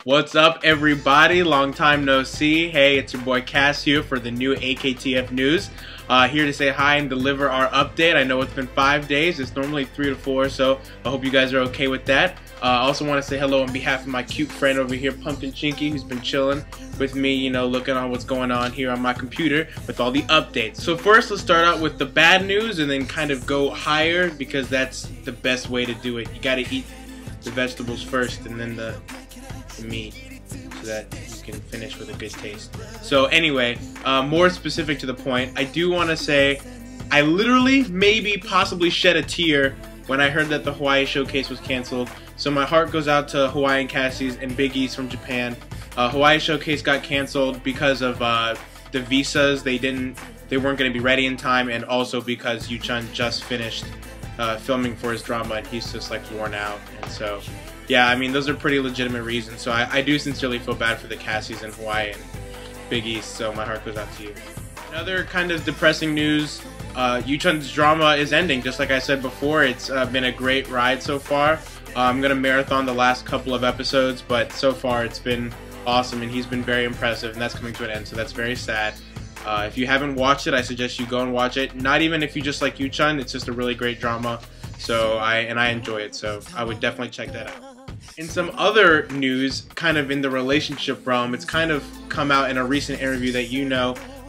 What's up, everybody? Long time no see. Hey, it's your boy Cass here for the new AKTF news. Here to say hi and deliver our update. I know it's been 5 days. It's normally 3 to 4, so I hope you guys are okay with that. I also want to say hello on behalf of my cute friend over here, Pumpkin Chinky, who's been chilling with me, you know, looking on what's going on here on my computer with all the updates. So first, let's start out with the bad news and then kind of go higher, because that's the best way to do it. You got to eat the vegetables first and then the meat, so that you can finish with a good taste. So anyway, more specific to the point, I do want to say I literally, maybe, possibly shed a tear when I heard that the Hawaii showcase was canceled. So my heart goes out to Hawaiian Cassies and Big East from Japan. Hawaii showcase got canceled because of the visas. They weren't going to be ready in time, and also because Yu-Chun just finished filming for his drama and he's just like worn out. And so yeah, I mean, those are pretty legitimate reasons. So I do sincerely feel bad for the Cassies in Hawaii and Big East, so my heart goes out to you. Another kind of depressing news, Yu-Chun's drama is ending. Just like I said before, it's been a great ride so far. I'm going to marathon the last couple of episodes, but so far it's been awesome and he's been very impressive, and that's coming to an end, so that's very sad. If you haven't watched it, I suggest you go and watch it. Not even if you just like Yu-Chun, it's just a really great drama. So I enjoy it, so I would definitely check that out. In some other news, kind of in the relationship realm, it's kind of come out in a recent interview that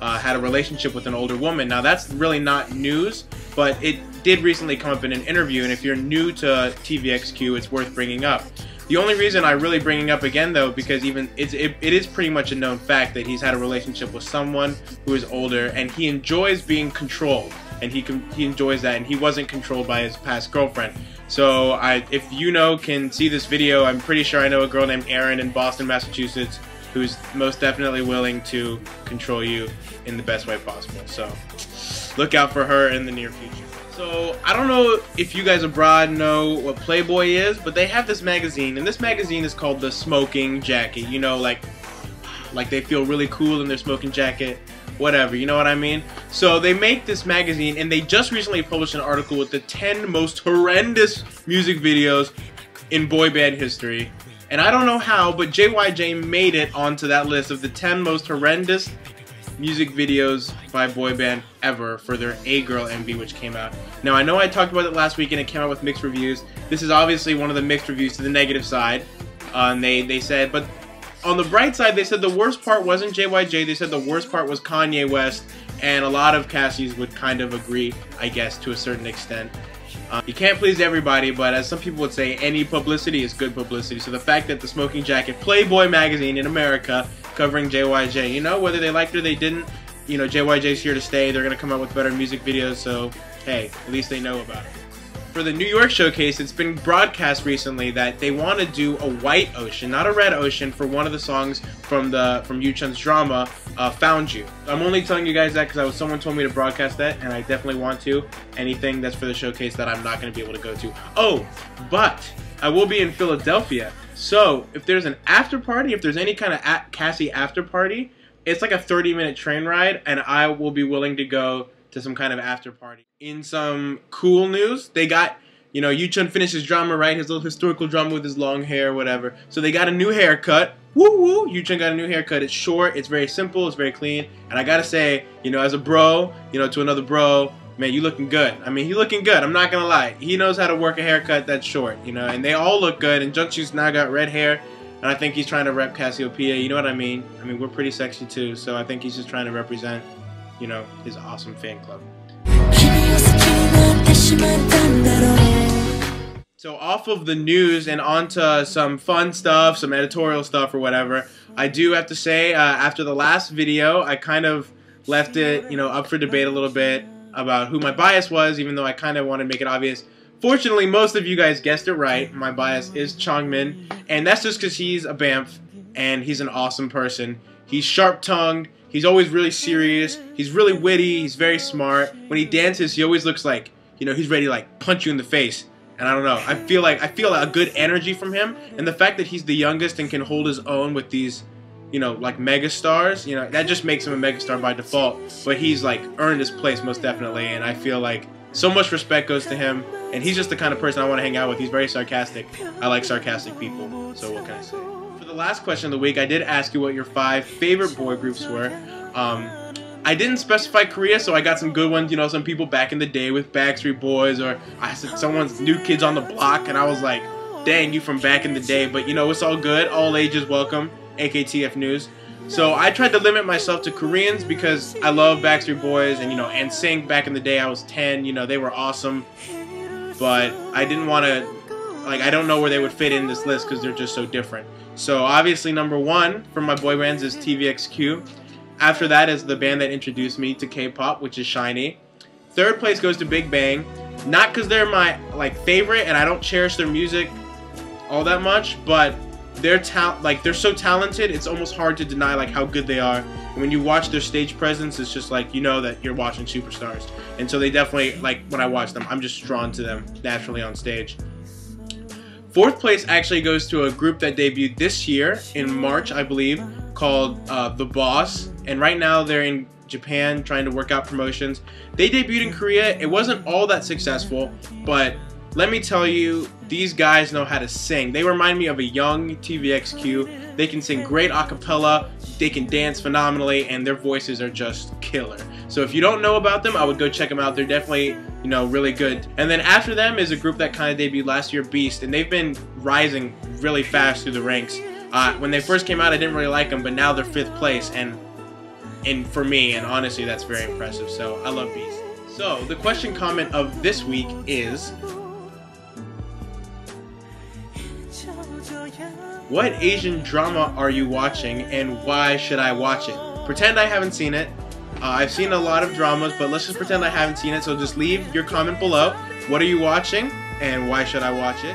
had a relationship with an older woman. Now that's really not news, but it did recently come up in an interview, and if you're new to TVXQ, it's worth bringing up. The only reason I really bring it up again, though, because it is pretty much a known fact that he's had a relationship with someone who is older, and he enjoys being controlled, and he enjoys that, and he wasn't controlled by his past girlfriend. So if you can see this video, I'm pretty sure I know a girl named Erin in Boston, Massachusetts, who's most definitely willing to control you in the best way possible. So look out for her in the near future. So I don't know if you guys abroad know what Playboy is, but they have this magazine, and this magazine is called the Smoking Jacket. You know, like they feel really cool in their smoking jacket, whatever, you know what I mean? So they make this magazine, and they just recently published an article with the 10 most horrendous music videos in boy band history. And I don't know how, but JYJ made it onto that list of the 10 most horrendous music videos by boy band ever for their A-Girl MV, which came out. Now, I know I talked about it last week and it came out with mixed reviews. This is obviously one of the mixed reviews to the negative side. And they said, but on the bright side, they said the worst part wasn't JYJ. They said the worst part was Kanye West, and a lot of Cassies would kind of agree, I guess, to a certain extent. You can't please everybody, but as some people would say, any publicity is good publicity. So the fact that the Smoking Jacket, Playboy magazine in America, covering JYJ, you know, whether they liked it or they didn't, you know, JYJ's here to stay. They're going to come out with better music videos, so hey, at least they know about it. For the New York showcase, it's been broadcast recently that they want to do a white ocean, not a red ocean, for one of the songs from Yu-Chun's drama, Found You. I'm only telling you guys that because someone told me to broadcast that, and I definitely want to. Anything that's for the showcase that I'm not going to be able to go to. Oh, but I will be in Philadelphia, so if there's an after party, if there's any kind of Cassie after party, it's like a 30-minute train ride, and I will be willing to go to some kind of after party. In some cool news, they got, you know, Yu-Chun finished his drama, right? His little historical drama with his long hair, whatever. So they got a new haircut. Woo woo! Yu-Chun got a new haircut. It's short, it's very simple, it's very clean. And I gotta say, you know, as a bro, you know, to another bro, man, you looking good. I mean, he looking good, I'm not gonna lie. He knows how to work a haircut that's short, you know, and they all look good. And Jungchu's now got red hair, and I think he's trying to rep Cassiopeia, you know what I mean? I mean, we're pretty sexy too, so I think he's just trying to represent, you know, his awesome fan club. So off of the news and onto some fun stuff, some editorial stuff or whatever, I do have to say, after the last video, I kind of left it, you know, up for debate a little bit about who my bias was, even though I kind of want to make it obvious. Fortunately, most of you guys guessed it right. My bias is Chongmin, and that's just because he's a BAMF, and he's an awesome person. He's sharp-tongued, he's always really serious, he's really witty, he's very smart. When he dances, he always looks like, you know, he's ready to like punch you in the face. And I don't know, I feel a good energy from him, and the fact that he's the youngest and can hold his own with these, you know, like megastars, you know, that just makes him a megastar by default. But he's like earned his place most definitely, and I feel like so much respect goes to him, and he's just the kind of person I want to hang out with. He's very sarcastic. I like sarcastic people, so what can I say? For the last question of the week, I did ask you what your 5 favorite boy groups were. I didn't specify Korea, so I got some good ones. You know, some people back in the day with Backstreet Boys, or I said someone's New Kids on the Block, and I was like, dang, you from back in the day. But, you know, it's all good. All ages welcome. AKTF News. So I tried to limit myself to Koreans because I love Backstreet Boys, and, you know, NSYNC back in the day. I was 10. You know, they were awesome. But I didn't want to, like, I don't know where they would fit in this list because they're just so different. So obviously number 1 from my boy bands is TVXQ. After that is the band that introduced me to K-pop, which is SHINee. 3rd place goes to Big Bang. Not because they're my favorite and I don't cherish their music all that much, but they're so talented. It's almost hard to deny like how good they are. And when you watch their stage presence, it's just like you know that you're watching superstars. And so they definitely, like, when I watch them, I'm just drawn to them naturally on stage. 4th place actually goes to a group that debuted this year in March, I believe, called The Boss. And right now they're in Japan trying to work out promotions. They debuted in Korea. It wasn't all that successful, but let me tell you, these guys know how to sing. They remind me of a young TVXQ. They can sing great a cappella, they can dance phenomenally, and their voices are just killer. So if you don't know about them, I would go check them out. They're definitely, you know, really good. And then after them is a group that kind of debuted last year, Beast, and they've been rising really fast through the ranks. When they first came out, I didn't really like them, but now they're 5th place, and for me, and honestly, that's very impressive. So I love Beast. So the question comment of this week is, what Asian drama are you watching and why should I watch it? Pretend I haven't seen it. I've seen a lot of dramas, but let's just pretend I haven't seen it. So just leave your comment below. What are you watching and why should I watch it?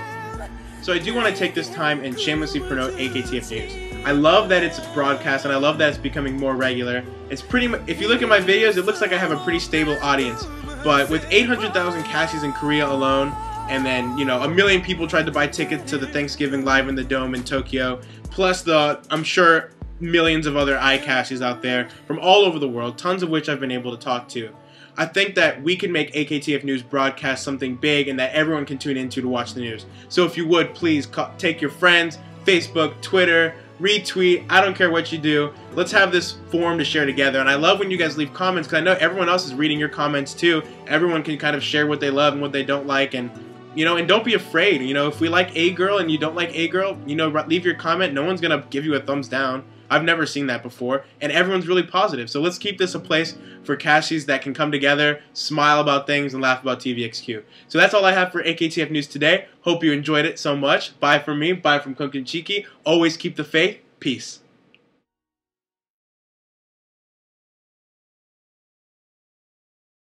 So I do want to take this time and shamelessly promote AKTF News. I love that it's broadcast and I love that it's becoming more regular. It's pretty much, if you look at my videos, it looks like I have a pretty stable audience. But with 800,000 Cassies in Korea alone, and then, you know, 1 million people tried to buy tickets to the Thanksgiving Live in the Dome in Tokyo, plus the, I'm sure, millions of other iCassies out there from all over the world, tons of which I've been able to talk to. I think that we can make AKTF News broadcast something big and that everyone can tune into to watch the news. So if you would, please take your friends, Facebook, Twitter, retweet, I don't care what you do. Let's have this forum to share together. And I love when you guys leave comments because I know everyone else is reading your comments too. Everyone can kind of share what they love and what they don't like, and you know, and don't be afraid. You know, if we like A Girl and you don't like A Girl, you know, leave your comment. No one's gonna give you a thumbs down. I've never seen that before, and everyone's really positive. So let's keep this a place for Cassies that can come together, smile about things, and laugh about TVXQ. So that's all I have for AKTF News today. Hope you enjoyed it so much. Bye from me. Bye from Kunkin Chiki. Always keep the faith. Peace.